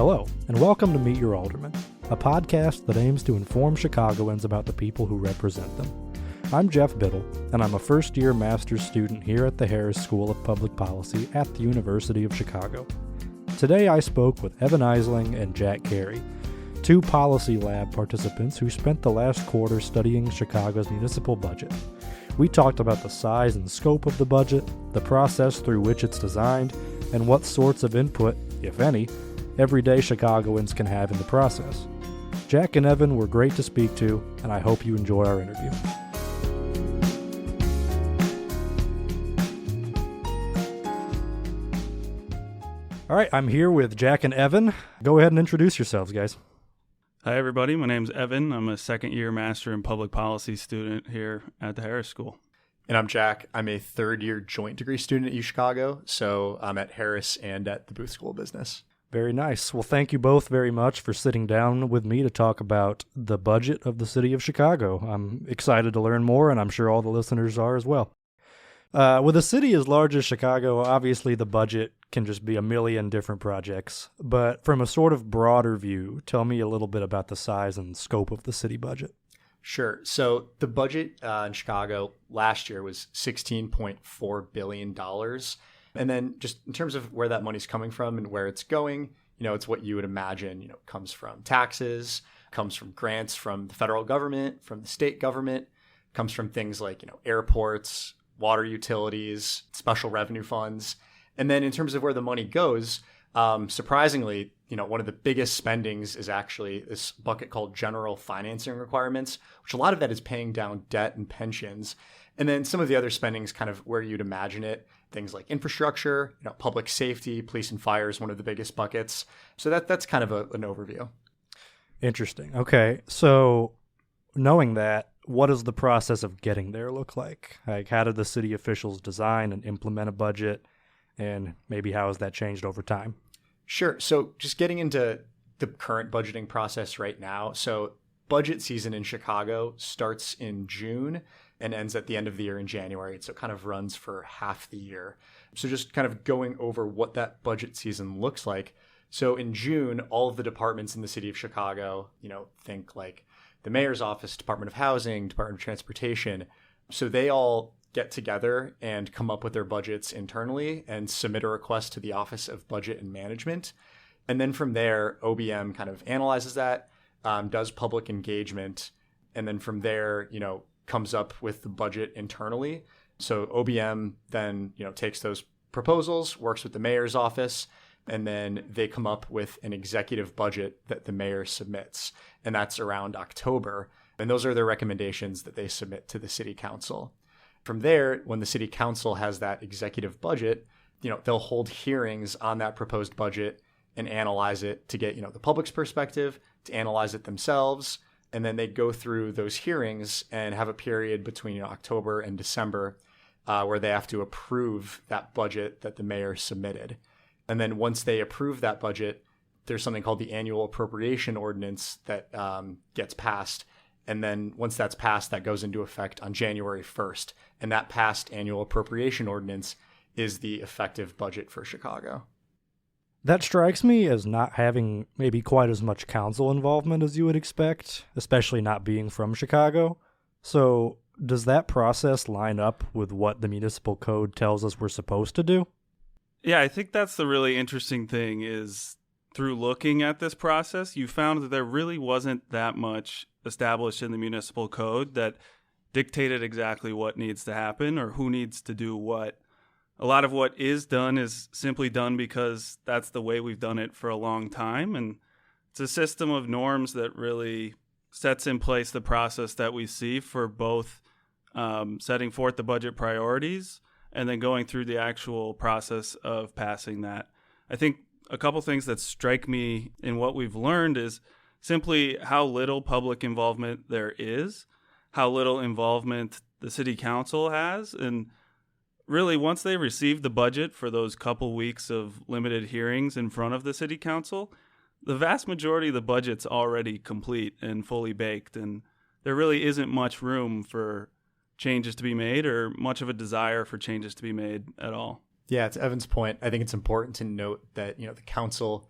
Hello, and welcome to Meet Your Alderman, a podcast that aims to inform Chicagoans about the people who represent them. I'm Jeff Bittle, and I'm a first-year master's student here at the Harris School of Public Policy at the University of Chicago. Today I spoke with Evan Eising and Carey, two Policy Lab participants who spent the last quarter studying Chicago's municipal budget. We talked about the size and scope of the budget, the process through which it's designed, and what sorts of input, if any, everyday Chicagoans can have in the process. Jack and Evan were great to speak to, and I hope you enjoy our interview. All right, I'm here with Jack and Evan. Go ahead and introduce yourselves, guys. Hi, everybody. My name's Evan. I'm a second-year Master in Public Policy student here at the Harris School. And I'm Jack. I'm a third-year joint degree student at UChicago, so I'm at Harris and at the Booth School of Business. Very nice. Well, thank you both very much for sitting down with me to talk about the budget of the city of Chicago. I'm excited to learn more, and I'm sure all the listeners are as well. With a city as large as Chicago, obviously the budget can just be a million different projects. But from a sort of broader view, tell me a little bit about the size and scope of the city budget. Sure. So the budget in Chicago last year was $16.4 billion. And then just in terms of where that money's coming from and where it's going, it's what you would imagine, comes from taxes, comes from grants from the federal government, from the state government, comes from things like, airports, water utilities, special revenue funds. And then in terms of where the money goes, surprisingly, one of the biggest spendings is actually this bucket called general financing requirements, which a lot of that is paying down debt and pensions. And then some of the other spendings kind of where you'd imagine it, things like infrastructure, public safety, police and fire is one of the biggest buckets. So that's kind of an overview. Interesting. Okay. So knowing that, what does the process of getting there look like? Like, how did the city officials design and implement a budget? And maybe how has that changed over time? Sure. So just getting into the current budgeting process right now. So budget season in Chicago starts in June and ends at the end of the year in January. So it kind of runs for half the year. So just kind of going over what that budget season looks like. So in June, all of the departments in the city of Chicago, think like the Mayor's office, Department of Housing, Department of Transportation. So they all get together and come up with their budgets internally and submit a request to the Office of Budget and Management. And then from there, OBM kind of analyzes that, does public engagement, and then from there, comes up with the budget internally. So OBM then, takes those proposals, works with the mayor's office, and then they come up with an executive budget that the mayor submits. And that's around October. And those are their recommendations that they submit to the city council. From there, when the city council has that executive budget, they'll hold hearings on that proposed budget and analyze it to get, the public's perspective, to analyze it themselves. And then they go through those hearings and have a period between October and December where they have to approve that budget that the mayor submitted. And then once they approve that budget, there's something called the annual appropriation ordinance that gets passed. And then once that's passed, that goes into effect on January 1st. And that passed annual appropriation ordinance is the effective budget for Chicago. That strikes me as not having maybe quite as much council involvement as you would expect, especially not being from Chicago. So does that process line up with what the municipal code tells us we're supposed to do? Yeah, I think that's the really interesting thing is through looking at this process, you found that there really wasn't that much established in the municipal code that dictated exactly what needs to happen or who needs to do what. A lot of what is done is simply done because that's the way we've done it for a long time. And it's a system of norms that really sets in place the process that we see for both setting forth the budget priorities and then going through the actual process of passing that. I think a couple things that strike me in what we've learned is simply how little public involvement there is, how little involvement the city council has, and really once they receive the budget for those couple weeks of limited hearings in front of the city council, the vast majority of the budget's already complete and fully baked, and there really isn't much room for changes to be made or much of a desire for changes to be made at all. Yeah, to Evan's point, I think it's important to note that, the council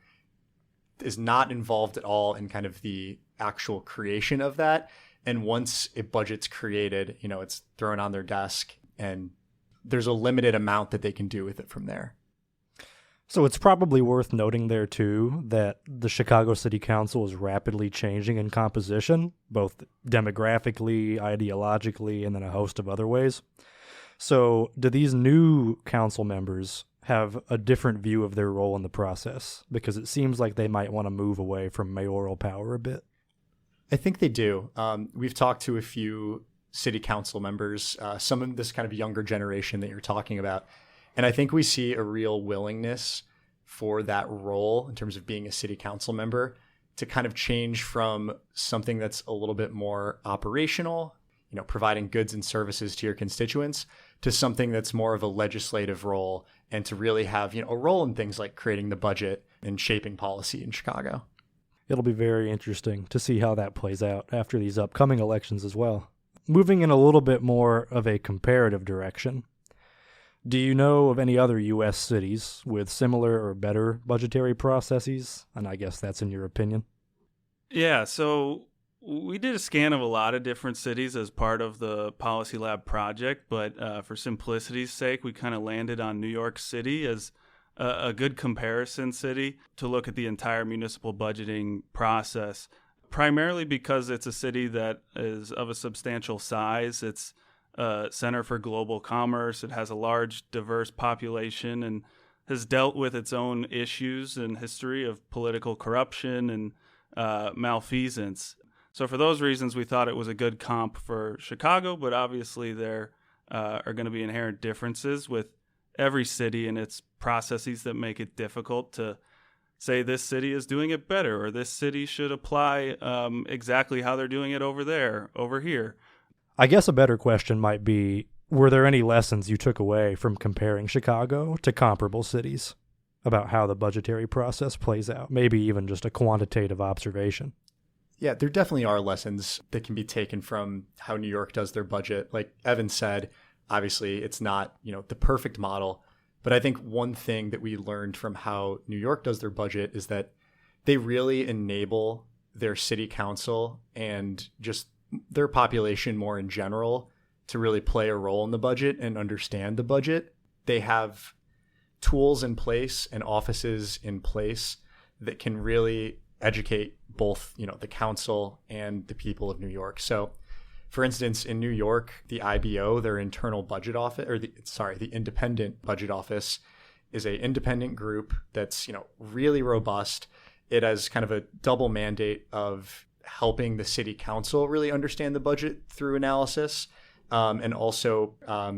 is not involved at all in kind of the actual creation of that. And once a budget's created, it's thrown on their desk and there's a limited amount that they can do with it from there. So it's probably worth noting there, too, that the Chicago City Council is rapidly changing in composition, both demographically, ideologically, and in a host of other ways. So do these new council members have a different view of their role in the process? Because it seems like they might want to move away from mayoral power a bit. I think they do. We've talked to a few city council members, some of this kind of younger generation that you're talking about. And I think we see a real willingness for that role in terms of being a city council member to kind of change from something that's a little bit more operational, providing goods and services to your constituents, to something that's more of a legislative role and to really have, a role in things like creating the budget and shaping policy in Chicago. It'll be very interesting to see how that plays out after these upcoming elections as well. Moving in a little bit more of a comparative direction, do you know of any other U.S. cities with similar or better budgetary processes? And I guess that's in your opinion. Yeah, so we did a scan of a lot of different cities as part of the Policy Lab project, but for simplicity's sake, we kind of landed on New York City as a good comparison city to look at the entire municipal budgeting process, primarily because it's a city that is of a substantial size. It's a center for global commerce. It has a large, diverse population and has dealt with its own issues and history of political corruption and malfeasance. So for those reasons, we thought it was a good comp for Chicago, but obviously there are going to be inherent differences with every city and its processes that make it difficult to say this city is doing it better or this city should apply exactly how they're doing it over here. I guess a better question might be, were there any lessons you took away from comparing Chicago to comparable cities about how the budgetary process plays out? Maybe even just a quantitative observation. Yeah, there definitely are lessons that can be taken from how New York does their budget. Like Evan said, obviously it's not, the perfect model, but I think one thing that we learned from how New York does their budget is that they really enable their city council and just their population more in general to really play a role in the budget and understand the budget. They have tools in place and offices in place that can really educate both, the council and the people of New York. So, for instance, in New York, the IBO, their internal budget office, or the independent budget office, is an independent group that's, really robust. It has kind of a double mandate of helping the city council really understand the budget through analysis, and also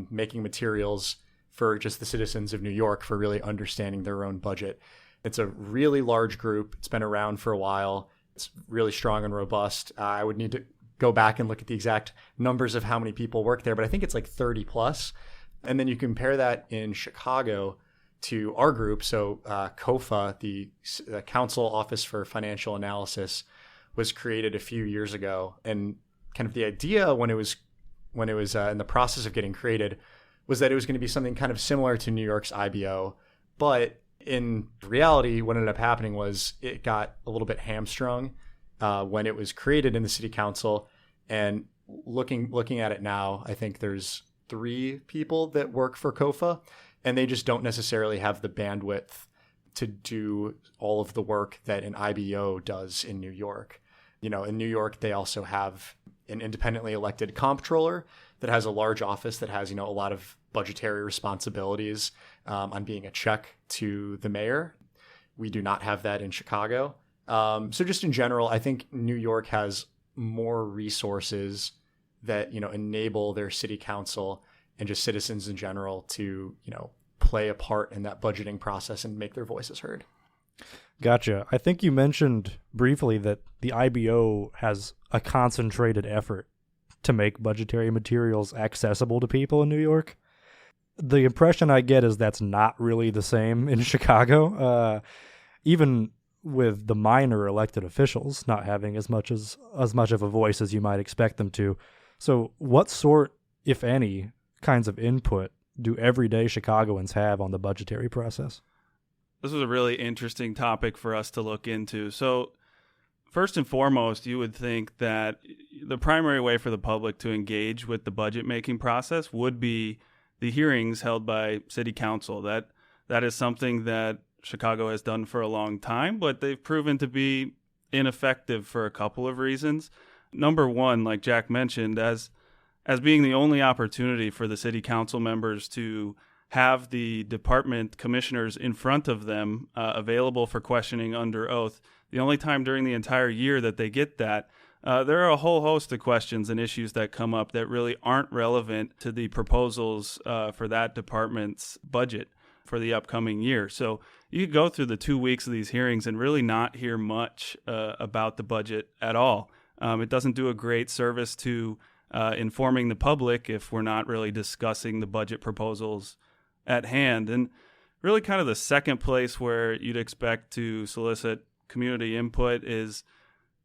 making materials for just the citizens of New York for really understanding their own budget. It's a really large group. It's been around for a while. It's really strong and robust. I would need to go back and look at the exact numbers of how many people work there, but I think it's like 30 plus. And then you compare that in Chicago to our group. So COFA, the Council Office for Financial Analysis, was created a few years ago. And kind of the idea when it was in the process of getting created was that it was going to be something kind of similar to New York's IBO. But in reality, what ended up happening was it got a little bit hamstrung when it was created in the city council. And looking at it now, I think there's 3 people that work for COFA, and they just don't necessarily have the bandwidth to do all of the work that an IBO does in New York. In New York, they also have an independently elected comptroller that has a large office that has, a lot of budgetary responsibilities on being a check to the mayor. We do not have that in Chicago. So just in general, I think New York has more resources that, enable their city council and just citizens in general to, play a part in that budgeting process and make their voices heard. Gotcha. I think you mentioned briefly that the IBO has a concentrated effort to make budgetary materials accessible to people in New York. The impression I get is that's not really the same in Chicago. Even with the minor elected officials not having as much of a voice as you might expect them to. So what sort, if any, kinds of input do everyday Chicagoans have on the budgetary process? this was a really interesting topic for us to look into. So first and foremost, you would think that the primary way for the public to engage with the budget making process would be the hearings held by city council. That is something that Chicago has done for a long time, but they've proven to be ineffective for a couple of reasons. Number one, like Jack mentioned, as being the only opportunity for the city council members to have the department commissioners in front of them available for questioning under oath, the only time during the entire year that they get that, there are a whole host of questions and issues that come up that really aren't relevant to the proposals for that department's budget for the upcoming year. So you could go through the 2 weeks of these hearings and really not hear much about the budget at all. It doesn't do a great service to informing the public if we're not really discussing the budget proposals at hand. And really kind of the second place where you'd expect to solicit community input is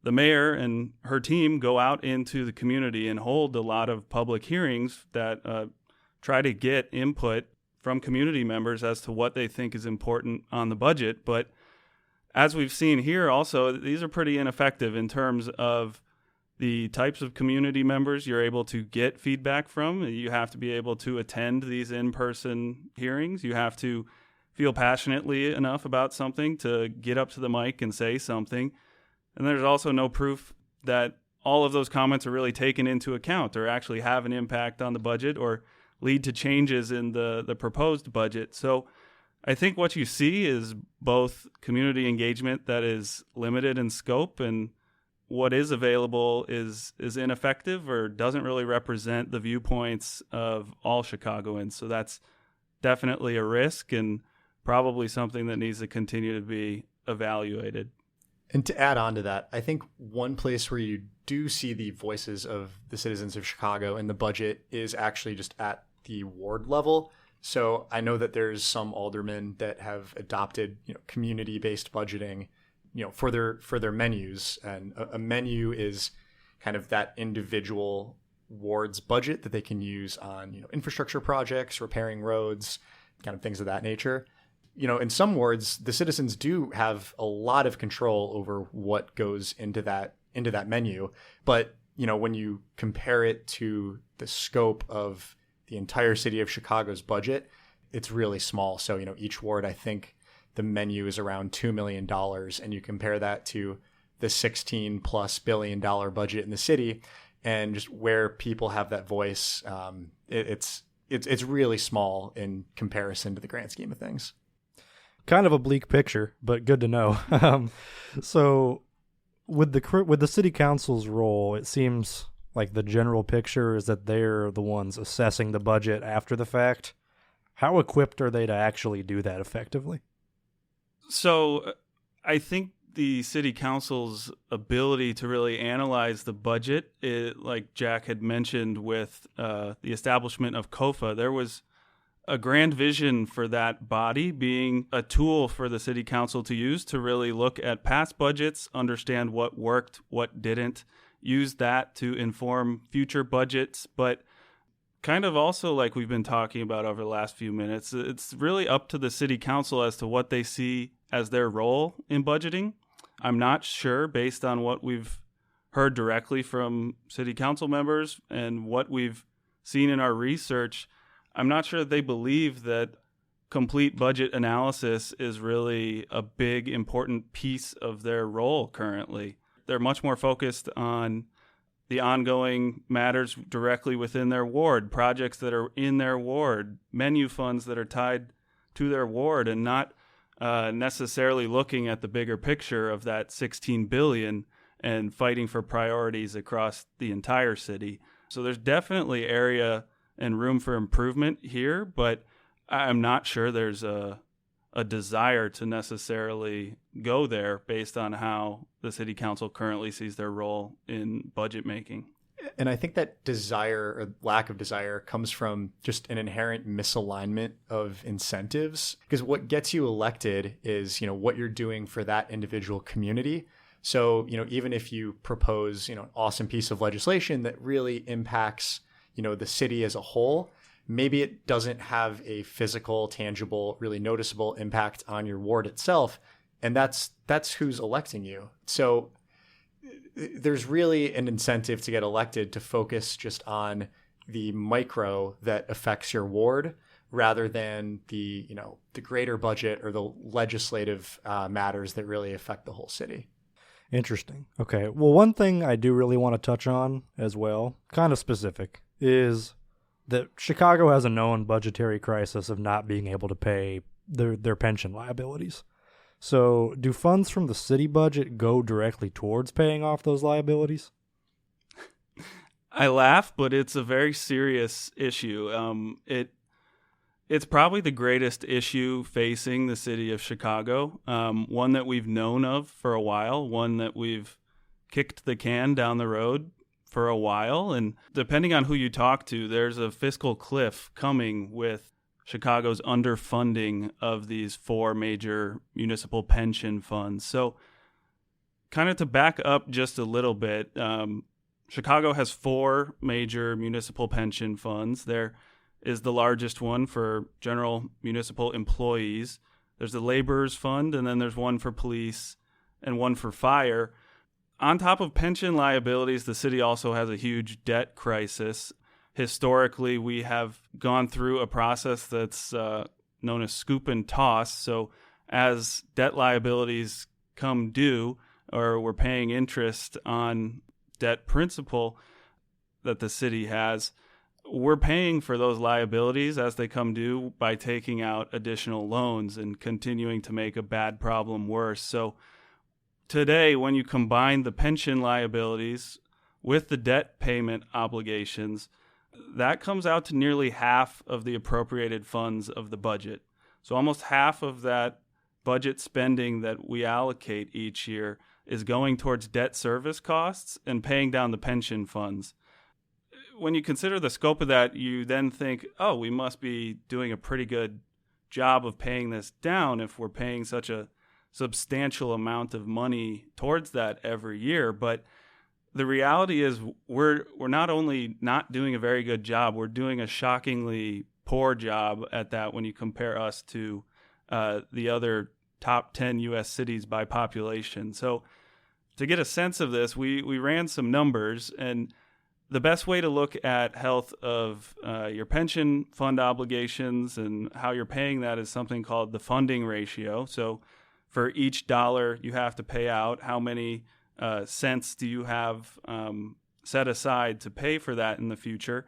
the mayor and her team go out into the community and hold a lot of public hearings that try to get input from community members as to what they think is important on the budget. But as we've seen here also, these are pretty ineffective in terms of the types of community members you're able to get feedback from. You have to be able to attend these in-person hearings. You have to feel passionately enough about something to get up to the mic and say something. And there's also no proof that all of those comments are really taken into account or actually have an impact on the budget or lead to changes in the proposed budget. So I think what you see is both community engagement that is limited in scope, and what is available is ineffective or doesn't really represent the viewpoints of all Chicagoans. So that's definitely a risk and probably something that needs to continue to be evaluated. And to add on to that, I think one place where you do see the voices of the citizens of Chicago in the budget is actually just at the ward level. So I know that there's some aldermen that have adopted, community-based budgeting, for their menus. And a menu is kind of that individual ward's budget that they can use on, infrastructure projects, repairing roads, kind of things of that nature. In some wards, the citizens do have a lot of control over what goes into that menu. But, when you compare it to the scope of the entire city of Chicago's budget, it's really small. So, each ward, I think the menu is around $2 million. And you compare that to the $16+ billion budget in the city and just where people have that voice, it's really small in comparison to the grand scheme of things. Kind of a bleak picture, but good to know. So with the city council's role, it seems like the general picture is that they're the ones assessing the budget after the fact. How equipped are they to actually do that effectively? So I think the city council's ability to really analyze the budget, like Jack had mentioned with the establishment of COFA, there was a grand vision for that body being a tool for the city council to use to really look at past budgets, understand what worked, what didn't, use that to inform future budgets. But kind of also like we've been talking about over the last few minutes, it's really up to the city council as to what they see as their role in budgeting. I'm not sure, based on what we've heard directly from city council members and what we've seen in our research, I'm not sure they believe that complete budget analysis is really a big, important piece of their role currently. They're much more focused on the ongoing matters directly within their ward, projects that are in their ward, menu funds that are tied to their ward, and not necessarily looking at the bigger picture of that $16 billion and fighting for priorities across the entire city. So there's definitely area and room for improvement here, but I'm not sure there's a desire to necessarily go there based on how the city council currently sees their role in budget making. And I think that desire or lack of desire comes from just an inherent misalignment of incentives, because what gets you elected is, what you're doing for that individual community. So, even if you propose, an awesome piece of legislation that really impacts, the city as a whole, maybe it doesn't have a physical, tangible, really noticeable impact on your ward itself. And that's who's electing you. So there's really an incentive to get elected to focus just on the micro that affects your ward rather than the greater budget or the legislative matters that really affect the whole city. Interesting. Okay. Well, one thing I do really want to touch on as well, kind of specific, is that Chicago has a known budgetary crisis of not being able to pay their pension liabilities. So do funds from the city budget go directly towards paying off those liabilities? I laugh, but it's a very serious issue. It's probably the greatest issue facing the city of Chicago, one that we've known of for a while, one that we've kicked the can down the road for a while. And depending on who you talk to, there's a fiscal cliff coming with Chicago's underfunding of these 4 major municipal pension funds. So kind of to back up just a little bit, Chicago has 4 major municipal pension funds. There is the largest one for general municipal employees. There's the laborers fund, and then there's one for police and one for fire. On top of pension liabilities, the city also has a huge debt crisis. Historically, we have gone through a process that's known as scoop and toss. So as debt liabilities come due, or we're paying interest on debt principal that the city has, we're paying for those liabilities as they come due by taking out additional loans and continuing to make a bad problem worse. So today, when you combine the pension liabilities with the debt payment obligations, that comes out to nearly half of the appropriated funds of the budget. So almost half of that budget spending that we allocate each year is going towards debt service costs and paying down the pension funds. When you consider the scope of that, you then think, oh, we must be doing a pretty good job of paying this down if we're paying such a substantial amount of money towards that every year. But the reality is we're not only not doing a very good job, we're doing a shockingly poor job at that when you compare us to the other top 10 U.S. cities by population. So to get a sense of this, we ran some numbers, and the best way to look at health of your pension fund obligations and how you're paying that is something called the funding ratio. So for each dollar you have to pay out, how many cents do you have set aside to pay for that in the future?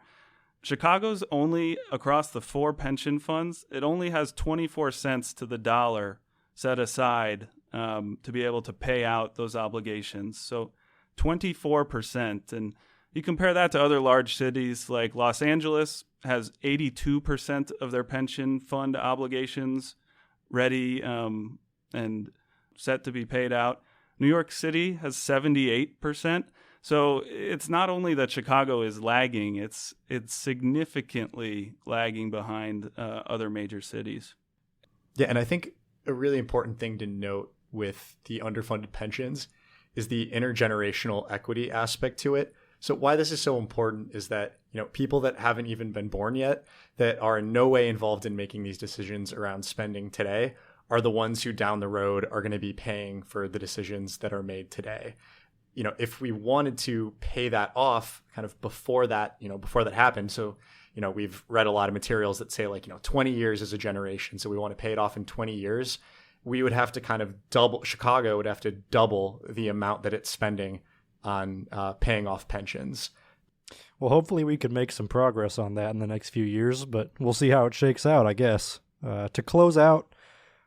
Chicago's only, across the 4 pension funds, it only has 24 cents to the dollar set aside to be able to pay out those obligations. So 24%. And you compare that to other large cities like Los Angeles has 82% of their pension fund obligations ready and set to be paid out. New York City has 78%. So it's not only that Chicago is lagging, it's significantly lagging behind other major cities. Yeah, and I think a really important thing to note with the underfunded pensions is the intergenerational equity aspect to it. So why this is so important is that, people that haven't even been born yet, that are in no way involved in making these decisions around spending today, are the ones who down the road are going to be paying for the decisions that are made today. If we wanted to pay that off kind of before that happened. So, we've read a lot of materials that say 20 years is a generation. So we want to pay it off in 20 years. We would have to kind of Chicago would have to double the amount that it's spending on paying off pensions. Well, hopefully we can make some progress on that in the next few years, but we'll see how it shakes out, I guess. To close out,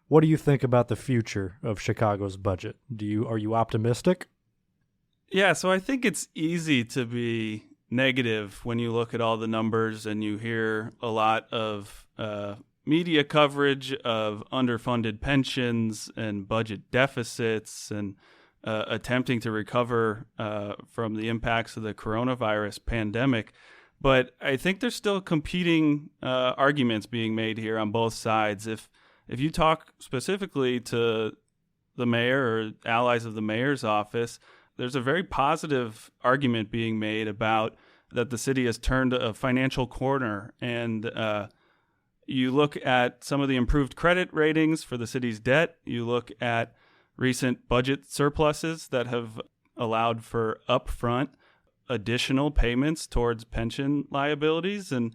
what do you think about the future of Chicago's budget? Are you optimistic? Yeah, so I think it's easy to be negative when you look at all the numbers and you hear a lot of media coverage of underfunded pensions and budget deficits and attempting to recover from the impacts of the coronavirus pandemic. But I think there's still competing arguments being made here on both sides. If you talk specifically to the mayor or allies of the mayor's office, there's a very positive argument being made about that the city has turned a financial corner, and you look at some of the improved credit ratings for the city's debt. You look at recent budget surpluses that have allowed for upfront additional payments towards pension liabilities, and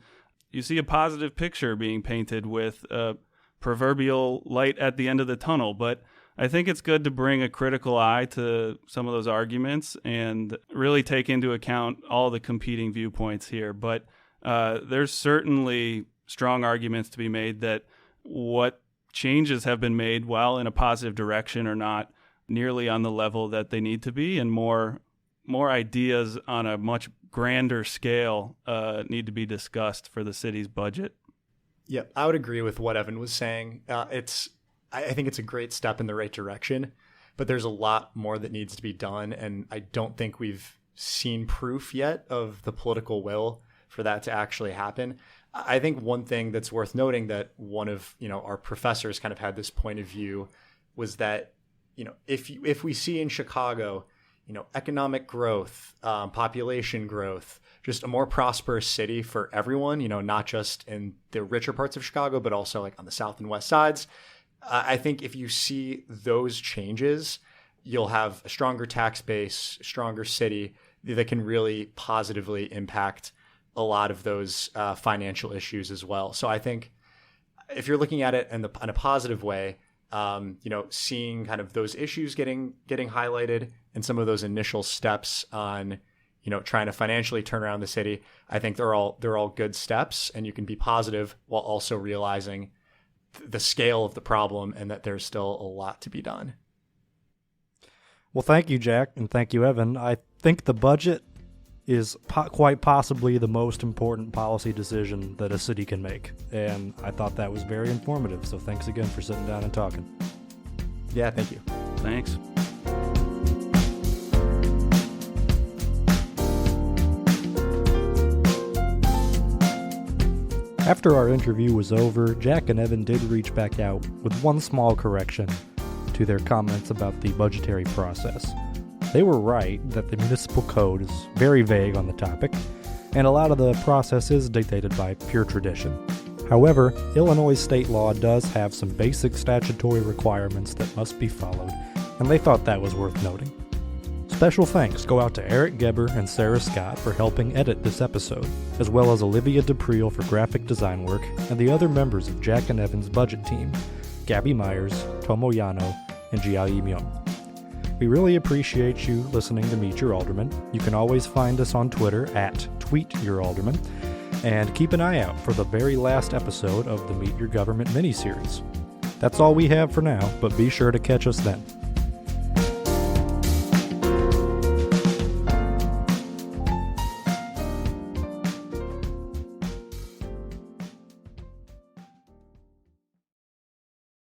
you see a positive picture being painted with a proverbial light at the end of the tunnel. But I think it's good to bring a critical eye to some of those arguments and really take into account all the competing viewpoints here. But there's certainly strong arguments to be made that what changes have been made, while in a positive direction, are not nearly on the level that they need to be, and more ideas on a much grander scale need to be discussed for the city's budget. Yep, I would agree with what Evan was saying. I think it's a great step in the right direction, but there's a lot more that needs to be done, and I don't think we've seen proof yet of the political will for that to actually happen. I think one thing that's worth noting, that one of our professors kind of had this point of view, was that if we see in Chicago economic growth, population growth, just a more prosperous city for everyone, not just in the richer parts of Chicago, but also like on the south and west sides. I think if you see those changes, you'll have a stronger tax base, stronger city that can really positively impact a lot of those financial issues as well. So I think if you're looking at it in a positive way, seeing kind of those issues getting highlighted and some of those initial steps on, trying to financially turn around the city, I think they're all good steps, and you can be positive while also realizing the scale of the problem and that there's still a lot to be done. Well, thank you, Jack, and thank you, Evan. I think the budget is quite possibly the most important policy decision that a city can make, and I thought that was very informative, so thanks again for sitting down and talking. Yeah, thank you. Thanks. After our interview was over, Jack and Evan did reach back out with one small correction to their comments about the budgetary process. They were right that the municipal code is very vague on the topic, and a lot of the process is dictated by pure tradition. However, Illinois state law does have some basic statutory requirements that must be followed, and they thought that was worth noting. Special thanks go out to Eric Geber and Sarah Scott for helping edit this episode, as well as Olivia DePriel for graphic design work, and the other members of Jack and Evan's budget team, Gabby Meyers, Tomo Yano, and Jiae Myung. We really appreciate you listening to Meet Your Alderman. You can always find us on Twitter at @TweetYourAlderman, and keep an eye out for the very last episode of the Meet Your Government Miniseries. That's all we have for now, but be sure to catch us then.